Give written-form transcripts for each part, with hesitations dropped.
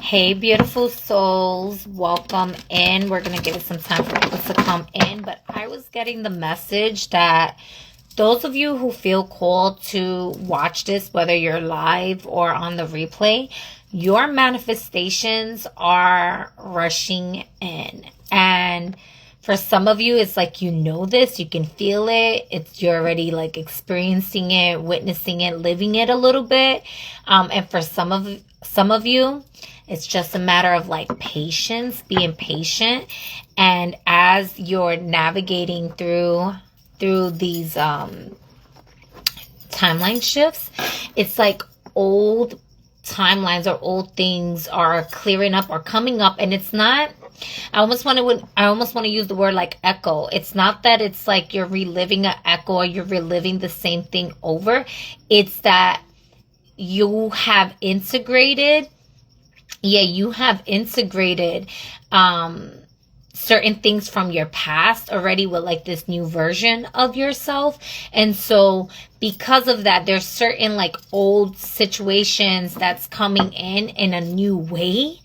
Hey, beautiful souls, welcome in. We're going to give it some time for people to come in, but I was getting the message that those of you who feel called to watch this, whether you're live or on the replay, your manifestations are rushing in. And for some of you, it's like you know this, you can feel it. You're already like experiencing it, witnessing it, living it a little bit. And for some of you, it's just a matter of like patience, being patient. And as you're navigating through these timeline shifts, it's like old timelines or old things are clearing up or coming up, and it's not, I almost want to use the word like echo. It's not that it's like you're reliving an echo or you're reliving the same thing over. It's that you have integrated certain things from your past already with like this new version of yourself. And so because of that, there's certain like old situations that's coming in a new way,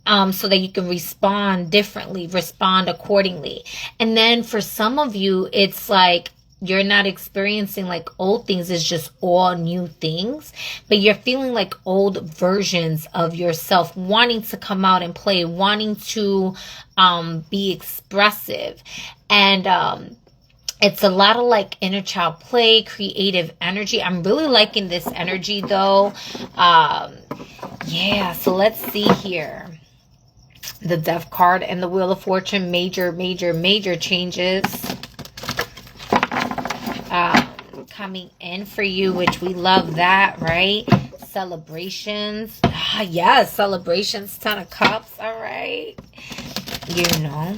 so that you can respond differently, respond accordingly. And then for some of you, it's like you're not experiencing like old things, it's just all new things, but you're feeling like old versions of yourself wanting to come out and play, wanting to be expressive. And it's a lot of like inner child play, creative energy. I'm really liking this energy though. Yeah, so let's see here. The Death card and the Wheel of Fortune, major changes coming in for you, which we love that, right? Celebrations. Yes, celebrations. 10 of Cups. All right. You know.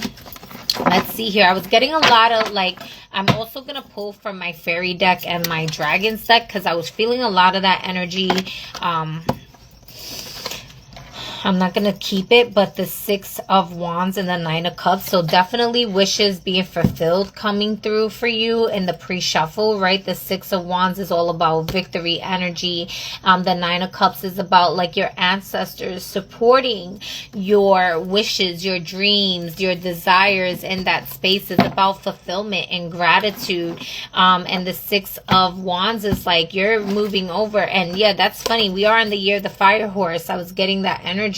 Let's see here. I was getting a lot of like, I'm also going to pull from my fairy deck and my dragons deck because I was feeling a lot of that energy. I'm not going to keep it, but the 6 of Wands and the 9 of Cups. So definitely wishes being fulfilled coming through for you in the pre-shuffle, right? The 6 of Wands is all about victory energy. The 9 of Cups is about like your ancestors supporting your wishes, your dreams, your desires in that space. It's about fulfillment and gratitude. And the 6 of Wands is like you're moving over. And yeah, that's funny. We are in the year of the fire horse. I was getting that energy,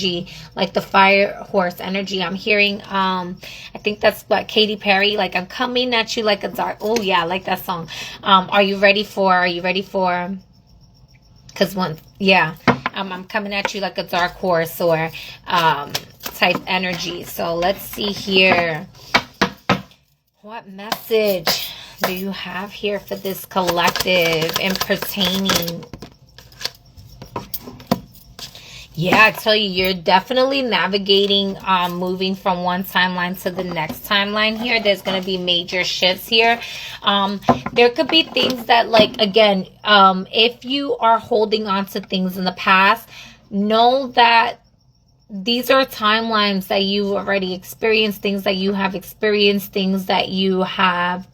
like the fire horse energy. I'm hearing I think that's what Katy Perry, like I'm coming at you like a dark, oh yeah, I like that song. Are you ready for because one, yeah, I'm coming at you like a dark horse or type energy. So let's see here, what message do you have here for this collective and pertaining? Yeah, I tell you, you're definitely navigating, moving from one timeline to the next timeline here. There's going to be major shifts here. There could be things that, like, again, if you are holding on to things in the past, know that these are timelines that you've already experienced, things that you have experienced, things that you have,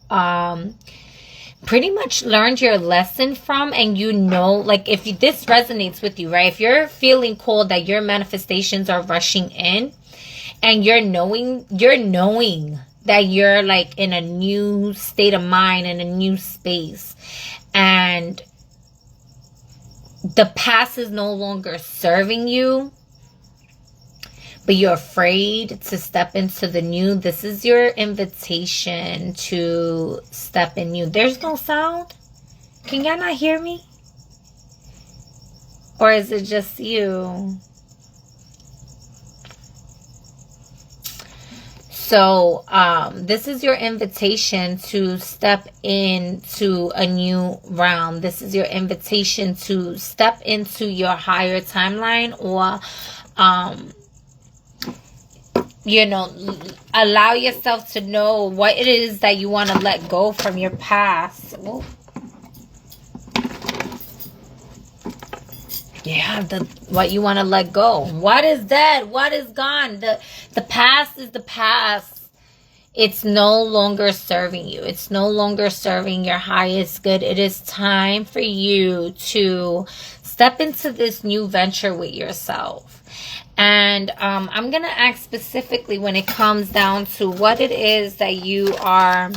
pretty much learned your lesson from. And you know, like if this resonates with you, right? If you're feeling cold that your manifestations are rushing in and you're knowing that you're like in a new state of mind, in a new space, and the past is no longer serving you, but you're afraid to step into the new, this is your invitation to step in new. There's no sound. Can y'all not hear me? Or is it just you? So, this is your invitation to step into a new realm. This is your invitation to step into your higher timeline, or, you know, allow yourself to know what it is that you want to let go from your past. Ooh. Yeah, what you want to let go. What is dead? What is gone? The past is the past. It's no longer serving you. It's no longer serving your highest good. It is time for you to step into this new venture with yourself. And I'm going to ask specifically when it comes down to what it is that you are.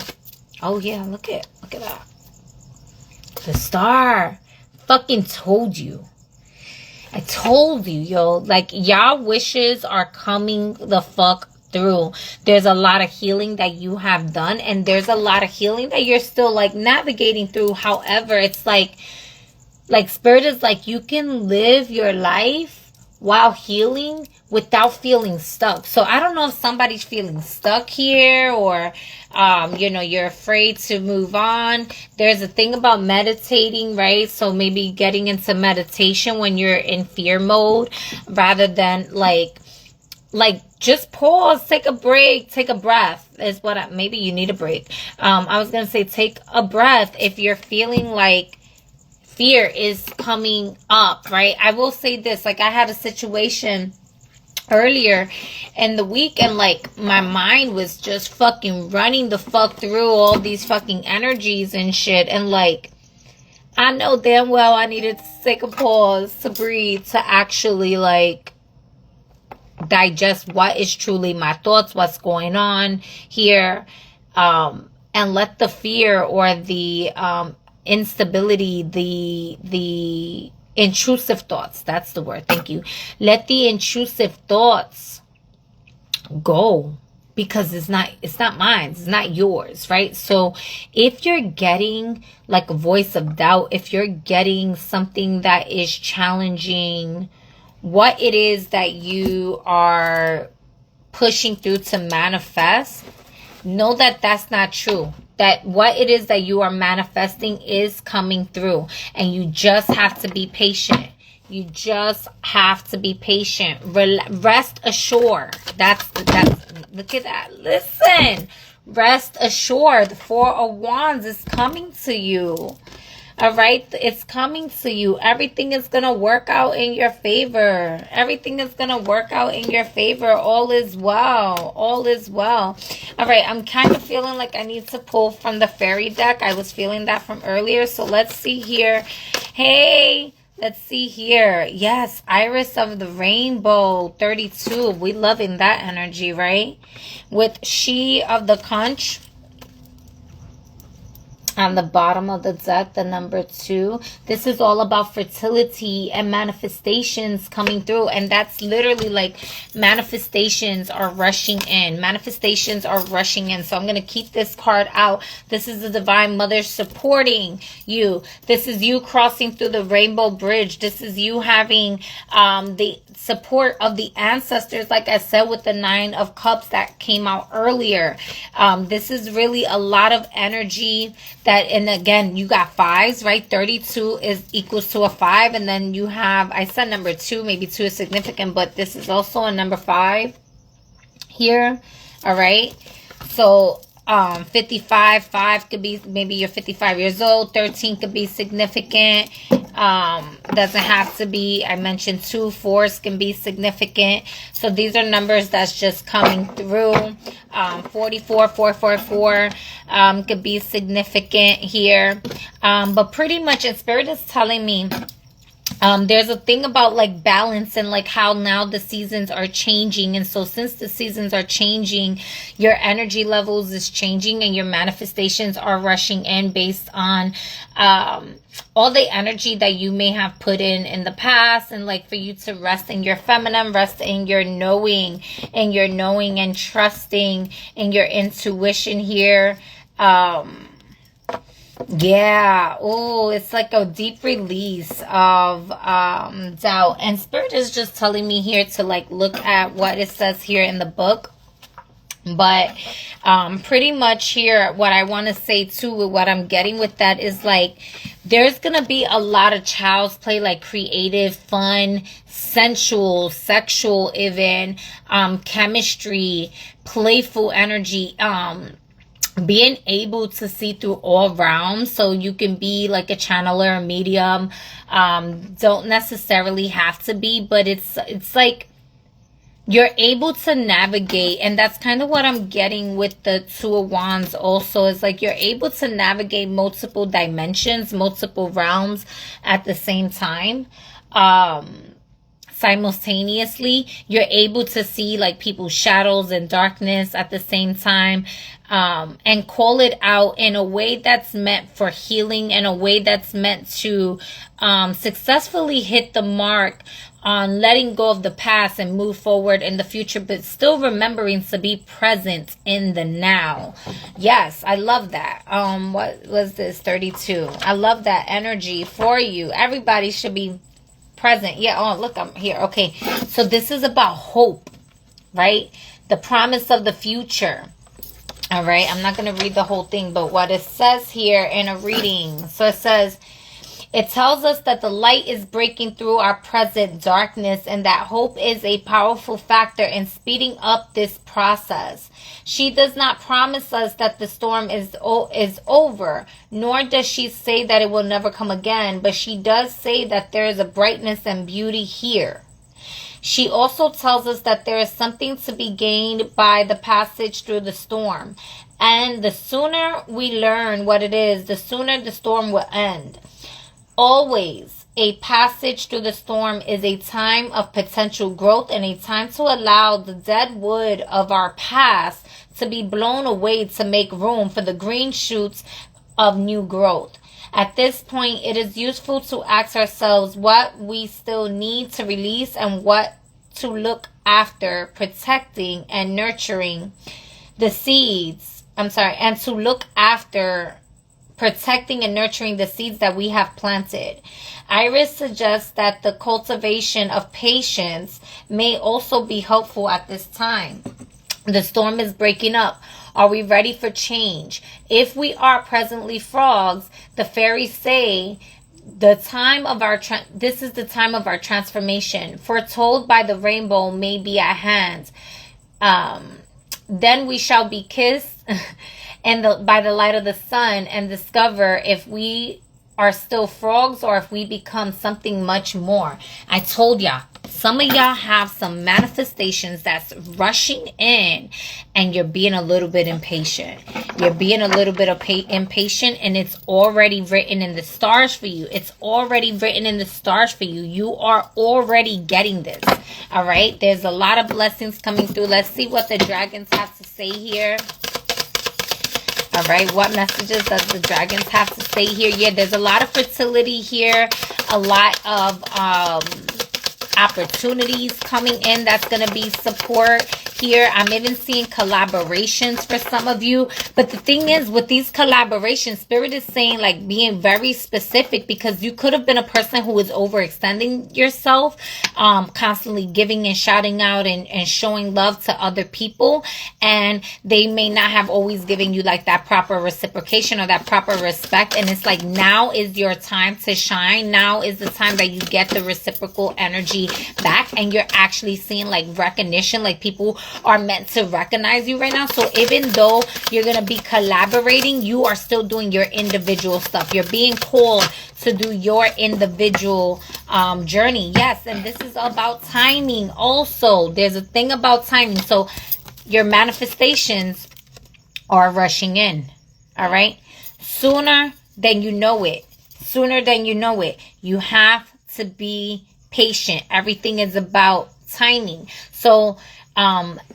Oh, yeah, look at that. The star. Fucking told you. I told you, yo. Like, y'all wishes are coming the fuck through. There's a lot of healing that you have done, and there's a lot of healing that you're still, like, navigating through. However, it's like Spirit is like, you can live your life while healing without feeling stuck. So I don't know if somebody's feeling stuck here, or you're afraid to move on. There's a thing about meditating, right? So maybe getting into meditation when you're in fear mode, rather than like just pause, take a break, take a breath is what maybe you need a break. I was gonna say take a breath if you're feeling like fear is coming up, right? I will say this, like, I had a situation earlier in the week, and like my mind was just fucking running the fuck through all these fucking energies and shit, and like I know damn well I needed to take a pause, to breathe, to actually like digest what is truly my thoughts, what's going on here, and let the fear or the instability, the intrusive thoughts, that's the word, thank you, let the intrusive thoughts go, because it's not mine, it's not yours, right? So if you're getting like a voice of doubt, if you're getting something that is challenging what it is that you are pushing through to manifest, know that that's not true. That what it is that you are manifesting is coming through. And you just have to be patient. You just have to be patient. Rest assured. That's look at that. Listen. Rest assured. The Four of Wands is coming to you. All right, it's coming to you. Everything is going to work out in your favor. Everything is going to work out in your favor. All is well. All is well. All right, I'm kind of feeling like I need to pull from the fairy deck. I was feeling that from earlier. So let's see here. Hey, let's see here. Yes, Iris of the Rainbow, 32. We loving that energy, right? With She of the Conch. On the bottom of the deck, the number 2. This is all about fertility and manifestations coming through. And that's literally like manifestations are rushing in. Manifestations are rushing in. So I'm going to keep this card out. This is the Divine Mother supporting you. This is you crossing through the rainbow bridge. This is you having the support of the ancestors, like I said, with the 9 of Cups that came out earlier. This is really a lot of energy that, and again, you got 5s, right? 32 is equals to a 5, and then you have, I said number 2, maybe 2 is significant, but this is also a number 5 here. All right, so 55, 5 could be, maybe you're 55 years old. 13 could be significant. Doesn't have to be. I mentioned 2, 4s can be significant. So these are numbers that's just coming through. 44, 444 could be significant here. But pretty much, and Spirit is telling me there's a thing about like balance, and like how now the seasons are changing. And so since the seasons are changing, your energy levels is changing, and your manifestations are rushing in based on all the energy that you may have put in the past, and like for you to rest in your feminine, rest in your knowing, and trusting in your intuition here. Yeah. Oh, it's like a deep release of doubt. And Spirit is just telling me here to like look at what it says here in the book. But pretty much here, what I want to say too, with what I'm getting with that is like, there's going to be a lot of child's play, like creative, fun, sensual, sexual even, chemistry, playful energy, being able to see through all realms. So you can be like a channeler, a medium, don't necessarily have to be, but it's like you're able to navigate. And that's kind of what I'm getting with the 2 of Wands also, is like you're able to navigate multiple dimensions, multiple realms at the same time. simultaneously. You're able to see like people's shadows and darkness at the same time, and call it out in a way that's meant for healing, in a way that's meant to successfully hit the mark on letting go of the past and move forward in the future, but still remembering to be present in the now. Yes, I love that. What was this? 32. I love that energy for you. Everybody should be present. Yeah. Oh, look, I'm here. Okay. So this is about hope, right? The promise of the future. All right. I'm not going to read the whole thing, but what it says here in a reading. So it says, it tells us that the light is breaking through our present darkness and that hope is a powerful factor in speeding up this process. She does not promise us that the storm is over, nor does she say that it will never come again, but she does say that there is a brightness and beauty here. She also tells us that there is something to be gained by the passage through the storm. And the sooner we learn what it is, the sooner the storm will end. Always, a passage through the storm is a time of potential growth and a time to allow the dead wood of our past to be blown away to make room for the green shoots of new growth. At this point, it is useful to ask ourselves what we still need to release and what to look after, protecting and nurturing the seeds. And to look after protecting and nurturing the seeds that we have planted. Iris suggests that the cultivation of patience may also be helpful at this time. The storm is breaking up. Are we ready for change? If we are presently frogs, the fairies say this is the time of our transformation, foretold by the rainbow may be at hand. Then we shall be kissed by the light of the sun and discover if we are still frogs or if we become something much more. I told y'all, some of y'all have some manifestations that's rushing in and you're being a little bit impatient. You're being a little bit impatient and it's already written in the stars for you. It's already written in the stars for you. You are already getting this. All right. There's a lot of blessings coming through. Let's see what the dragons have to say here. All right, what messages does the dragons have to say here? Yeah, there's a lot of fertility here, a lot of opportunities coming in. That's going to be support here. I'm even seeing collaborations for some of you. But the thing is, with these collaborations, Spirit is saying like being very specific, because you could have been a person who is overextending yourself, constantly giving and shouting out and showing love to other people. And they may not have always given you like that proper reciprocation or that proper respect. And it's like, now is your time to shine. Now is the time that you get the reciprocal energy back, and you're actually seeing like recognition, like people are meant to recognize you right now. So even though you're going to be collaborating, you are still doing your individual stuff. You're being called to do your individual journey. Yes, and this is about timing also. There's a thing about timing. So your manifestations are rushing in. All right. Sooner than you know it. Sooner than you know it. You have to be patient. Everything is about timing. So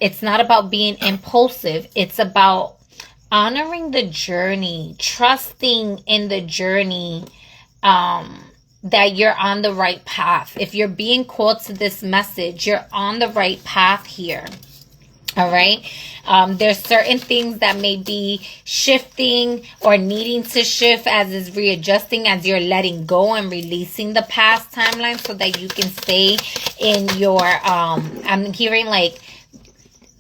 it's not about being impulsive. It's about honoring the journey, trusting in the journey, that you're on the right path. If you're being called to this message, you're on the right path here. All right. There's certain things that may be shifting or needing to shift as is readjusting, as you're letting go and releasing the past timeline so that you can stay in your, I'm hearing like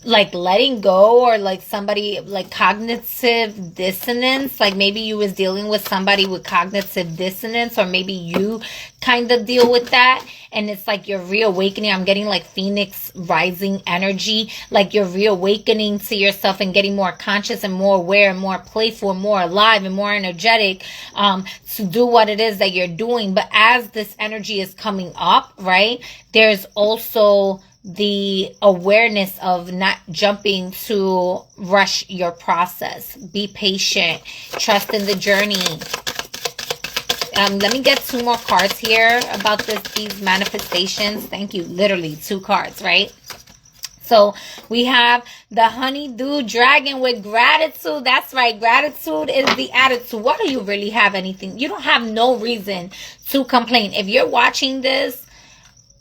letting go, or like somebody like cognitive dissonance. Like maybe you was dealing with somebody with cognitive dissonance, or maybe you kind of deal with that. And it's like you're reawakening. I'm getting like Phoenix rising energy. Like you're reawakening to yourself and getting more conscious and more aware and more playful and more alive and more energetic to do what it is that you're doing. But as this energy is coming up, right, there's also the awareness of not jumping to rush your process. Be patient. Trust in the journey. Let me get 2 more cards here about these manifestations. Thank you. Literally 2 cards, right? So we have the honeydew dragon with gratitude. That's right. Gratitude is the attitude. What do you really have? Anything? You don't have no reason to complain. If you're watching this,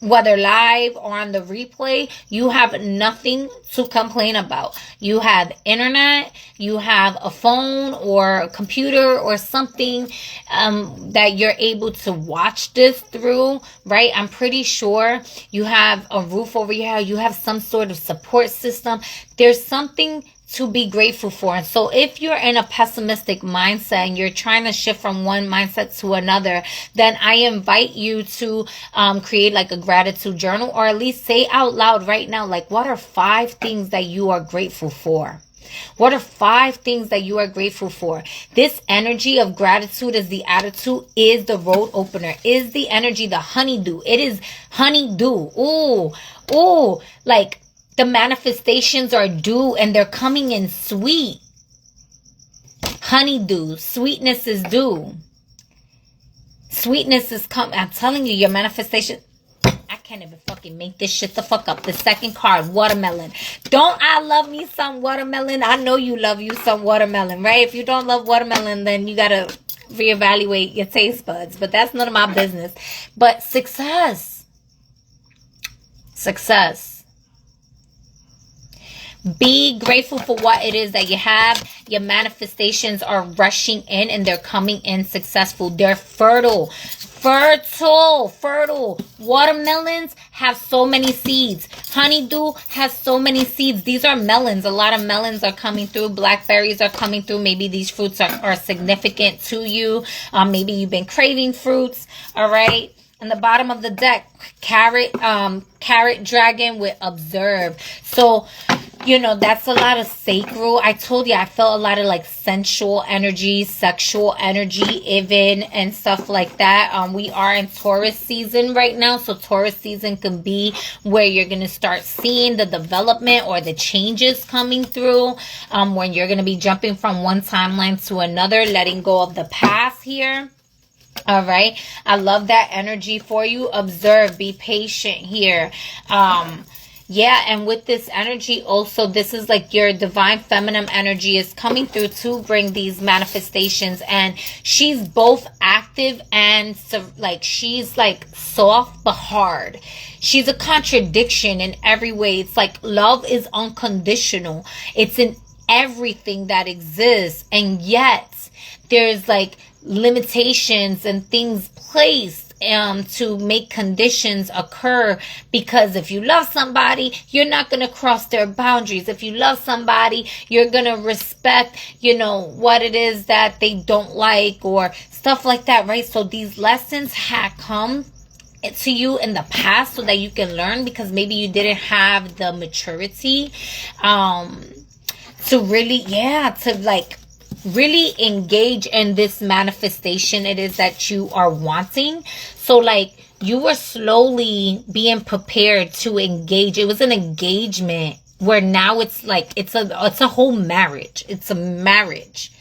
whether live or on the replay, you have nothing to complain about. You have internet, you have a phone or a computer or something that you're able to watch this through, right? I'm pretty sure you have a roof over your head. You have some sort of support system. There's something to be grateful for. And so if you're in a pessimistic mindset and you're trying to shift from one mindset to another, then I invite you to create like a gratitude journal, or at least say out loud right now, like, what are 5 things that you are grateful for? What are 5 things that you are grateful for? This energy of gratitude is the attitude, is the road opener, is the energy, the honeydew. It is honeydew. Ooh, like, the manifestations are due and they're coming in sweet. Honeydew. Sweetness is due. Sweetness is coming. I'm telling you, your manifestation. I can't even fucking make this shit the fuck up. The second card, watermelon. Don't I love me some watermelon? I know you love you some watermelon, right? If you don't love watermelon, then you gotta reevaluate your taste buds. But that's none of my business. But success. Success. Be grateful for what it is that you have. Your manifestations are rushing in and they're coming in successful. They're fertile. Watermelons have so many seeds. Honeydew has so many seeds. These are melons. A lot of melons are coming through. Blackberries are coming through. Maybe these fruits are significant to you. Maybe you've been craving fruits. All right. And the bottom of the deck, carrot dragon with observe. So, you know, that's a lot of sacral. I told you, I felt a lot of like sensual energy, sexual energy even, and stuff like that. We are in Taurus season right now. So Taurus season can be where you're going to start seeing the development or the changes coming through. When you're going to be jumping from one timeline to another, letting go of the past here. All right. I love that energy for you. Observe, be patient here. Yeah, and with this energy also, this is like your divine feminine energy is coming through to bring these manifestations. And she's both active and like she's like soft but hard. She's a contradiction in every way. It's like love is unconditional. It's in everything that exists. And yet there's like limitations and things placed to make conditions occur, because if you love somebody, you're not going to cross their boundaries. If you love somebody, you're going to respect, you know, what it is that they don't like or stuff like that, right? So these lessons have come to you in the past so that you can learn, because maybe you didn't have the maturity to really, to like really engage in this manifestation it is that you are wanting. So like you were slowly being prepared to engage. It was an engagement where now it's like it's a whole marriage. It's a marriage.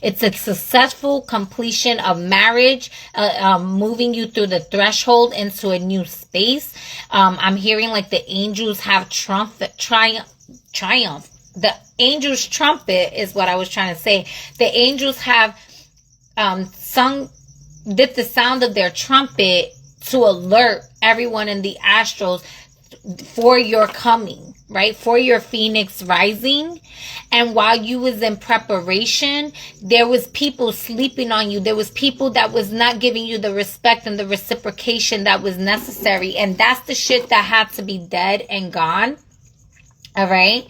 It's a successful completion of marriage, moving you through the threshold into a new space. I'm hearing like the angels have triumph. The angels' trumpet is what I was trying to say. The angels have did the sound of their trumpet to alert everyone in the astrals for your coming, right? For your phoenix rising. And while you was in preparation, there was people sleeping on you. There was people that was not giving you the respect and the reciprocation that was necessary. And that's the shit that had to be dead and gone. All right.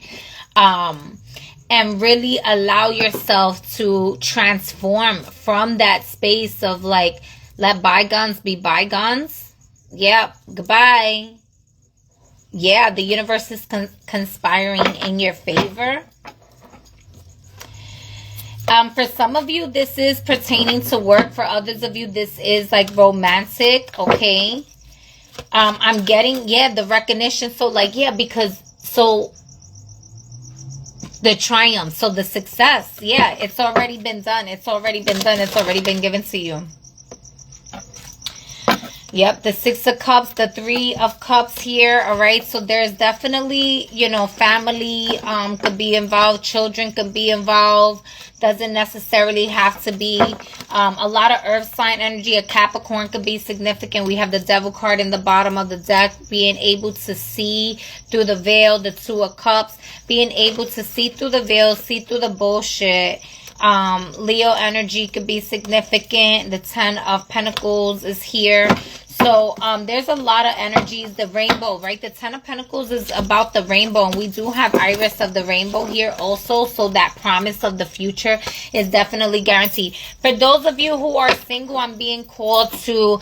And really allow yourself to transform from that space of like, let bygones be bygones. Yep. Goodbye. Yeah. The universe is conspiring in your favor. For some of you, this is pertaining to work. For others of you, this is like romantic. Okay. I'm getting, the recognition. So like, the triumph, so the success, it's already been done. It's already been done. It's already been given to you. Yep, the Six of Cups, the Three of Cups here, all right? So there's definitely, you know, family could be involved, children could be involved. Doesn't necessarily have to be a lot of earth sign energy. A Capricorn could be significant. We have the Devil card in the bottom of the deck, being able to see through the veil, the Two of Cups, being able to see through the veil, see through the bullshit. Leo energy could be significant. The Ten of Pentacles is here. So there's a lot of energies. The rainbow, right? The Ten of Pentacles is about the rainbow. And we do have Iris of the rainbow here also. So that promise of the future is definitely guaranteed. For those of you who are single, I'm being called to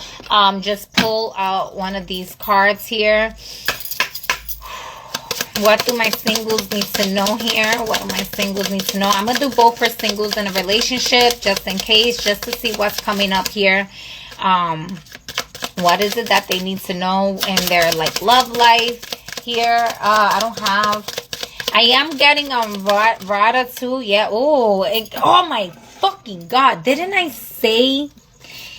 just pull out one of these cards here. What do my singles need to know here? What do my singles need to know? I'm going to do both for singles in a relationship, just in case, just to see what's coming up here. What is it that they need to know in their, like, love life here? I am getting Rada too. Yeah. Oh my fucking God. Didn't I say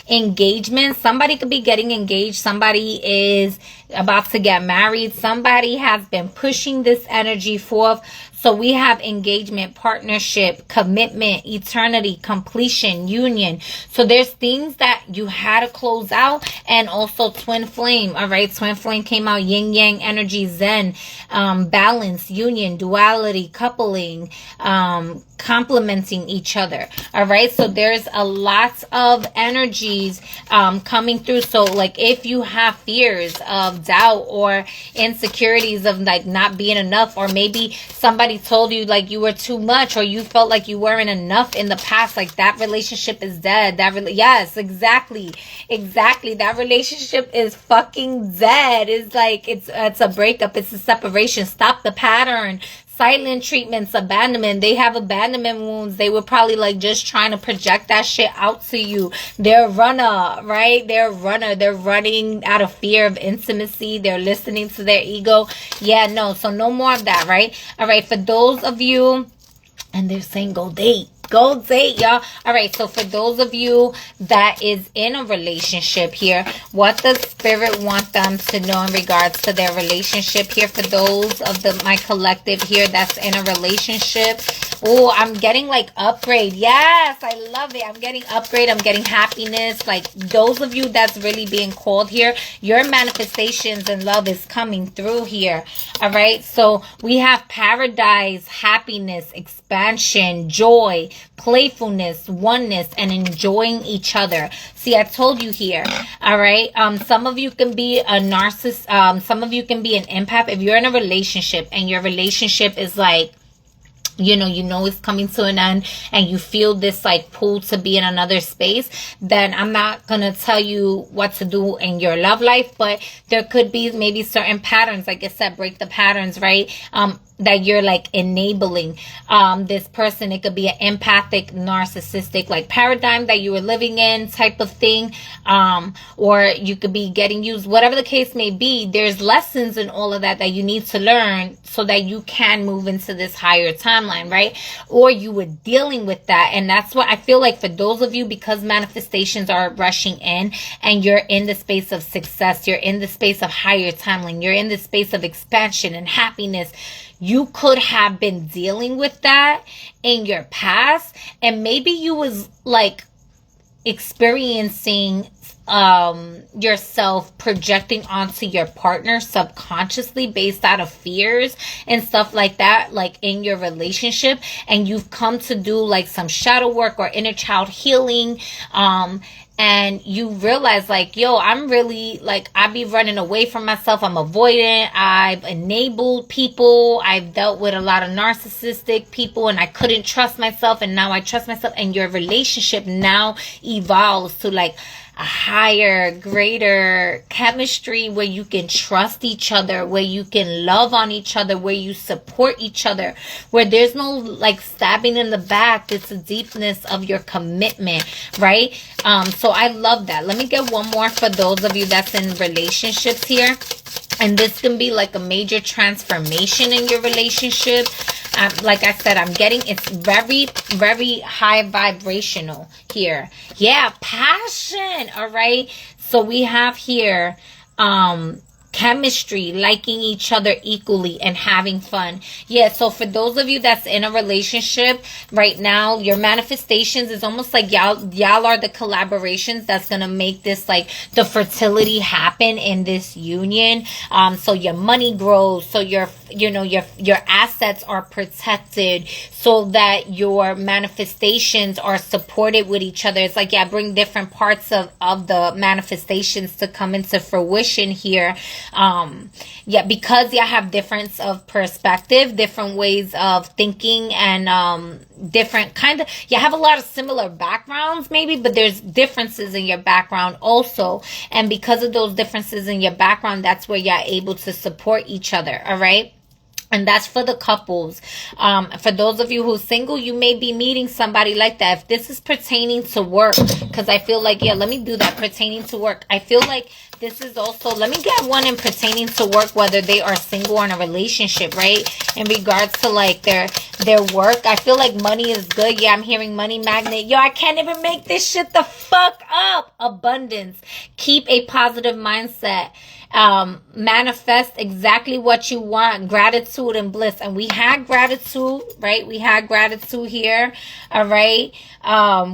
engagement? Somebody could be getting engaged. Somebody is about to get married. Somebody has been pushing this energy forth. So we have engagement, partnership, commitment, eternity, completion, union. So there's things that you had to close out. And also twin flame. All right. Twin flame came out. Yin yang energy, zen, balance, union, duality, coupling, complementing each other. All right. So there's a lot of energies coming through. So like if you have fears of doubt or insecurities of like not being enough, or maybe somebody told you like you were too much, or you felt like you weren't enough in the past, like that relationship is dead. Yes, exactly. That relationship is fucking dead. It's like it's a breakup. It's a separation. Stop the pattern. Silent treatments, abandonment. They have abandonment wounds. They were probably like just trying to project that shit out to you. They're a runner, right? They're a runner. They're running out of fear of intimacy. They're listening to their ego. Yeah, no. So no more of that, right? All right. For those of you, and they're saying go date. Go date, y'all. All right, so for those of you that is in a relationship here, what does Spirit want them to know in regards to their relationship here? For those of my collective here that's in a relationship. Oh, I'm getting like upgrade. Yes, I love it. I'm getting upgrade. I'm getting happiness. Like those of you that's really being called here, your manifestations and love is coming through here. All right, so we have paradise, happiness, expansion, joy, playfulness, oneness, and enjoying each other. See, I told you here. All right. Some of you can be a narcissist. Some of you can be an empath. If you're in a relationship and your relationship is like, you know it's coming to an end, and you feel this like pull to be in another space, then I'm not gonna tell you what to do in your love life, but there could be maybe certain patterns, like I said, break the patterns, right? That you're like enabling this person. It could be an empathic, narcissistic like paradigm that you were living in type of thing, or you could be getting used. Whatever the case may be, there's lessons in all of that you need to learn so that you can move into this higher timeline, right? Or you were dealing with that, and that's what I feel like for those of you, because manifestations are rushing in and you're in the space of success, you're in the space of higher timeline, you're in the space of expansion and happiness. You could have been dealing with that in your past, and maybe you was like experiencing yourself projecting onto your partner subconsciously based out of fears and stuff like that, like in your relationship, and you've come to do like some shadow work or inner child healing, and you realize like, yo, I'm really like, I be running away from myself. I'm avoidant. I've enabled people. I've dealt with a lot of narcissistic people, and I couldn't trust myself. And now I trust myself. And your relationship now evolves to like a higher, greater chemistry where you can trust each other, where you can love on each other, where you support each other, where there's no like stabbing in the back. It's the deepness of your commitment, right? So I love that. Let me get one more for those of you that's in relationships here. And this can be like a major transformation in your relationship. Like I said, I'm getting, it's very, very high vibrational here. Yeah, passion. All right. So we have here, chemistry, liking each other equally, and having fun. Yeah, so for those of you that's in a relationship right now, your manifestations is almost like y'all are the collaborations that's gonna make this, like, the fertility happen in this union. So your money grows, so your assets are protected, so that your manifestations are supported with each other. It's like, yeah, bring different parts of the manifestations to come into fruition here. Yeah, because you have difference of perspective, different ways of thinking, and different kind of, you have a lot of similar backgrounds maybe, but there's differences in your background also. And because of those differences in your background, that's where you're able to support each other. All right. And that's for the couples. For those of you who's single, you may be meeting somebody like that. If this is pertaining to work, because I feel like, yeah, let me do that, pertaining to work. I feel like this is also, let me get one in pertaining to work, whether they are single or in a relationship, right? In regards to, like, their work. I feel like money is good. Yeah, I'm hearing money magnet. Yo, I can't even make this shit the fuck up. Abundance. Keep a positive mindset. Manifest exactly what you want. Gratitude and bliss. And we had gratitude, right? We had gratitude here. All right.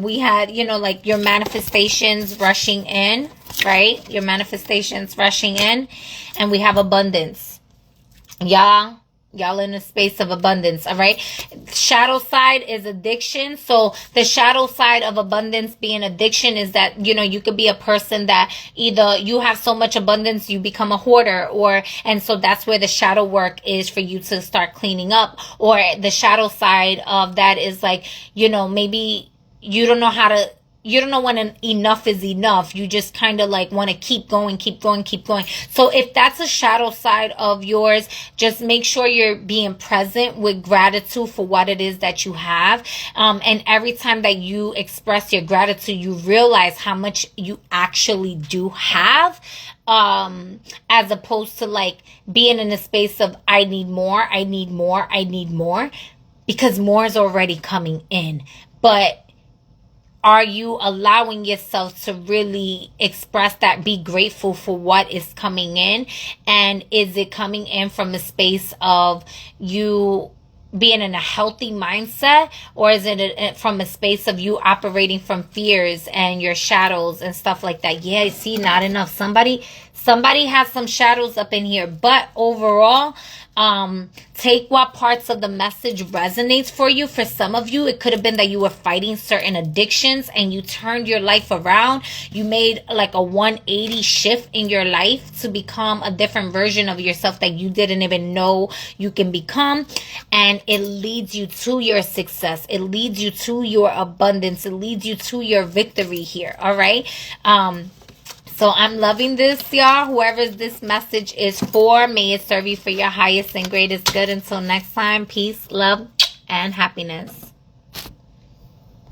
We had, like, your manifestations rushing in, right? Your manifestations rushing in. And we have abundance. Y'all in a space of abundance, all right? Shadow side is addiction. So the shadow side of abundance being addiction is that, you could be a person that either you have so much abundance, you become a hoarder, and so that's where the shadow work is for you to start cleaning up. Or the shadow side of that is like, maybe you don't know when enough is enough. You just kind of like want to keep going. So if that's a shadow side of yours, just make sure you're being present with gratitude for what it is that you have. And every time that you express your gratitude, you realize how much you actually do have. As opposed to, like, being in a space of, I need more, because more is already coming in. But are you allowing yourself to really express that, be grateful for what is coming in? And is it coming in from a space of you being in a healthy mindset? Or is it from a space of you operating from fears and your shadows and stuff like that? Yeah, see, not enough. Somebody has some shadows up in here. But overall, take what parts of the message resonates for you. For some of you, it could have been that you were fighting certain addictions and you turned your life around. You made like a 180 shift in your life to become a different version of yourself that you didn't even know you can become. And it leads you to your success. It leads you to your abundance. It leads you to your victory here. All right. So I'm loving this, y'all. Whoever this message is for, may it serve you for your highest and greatest good. Until next time, peace, love, and happiness.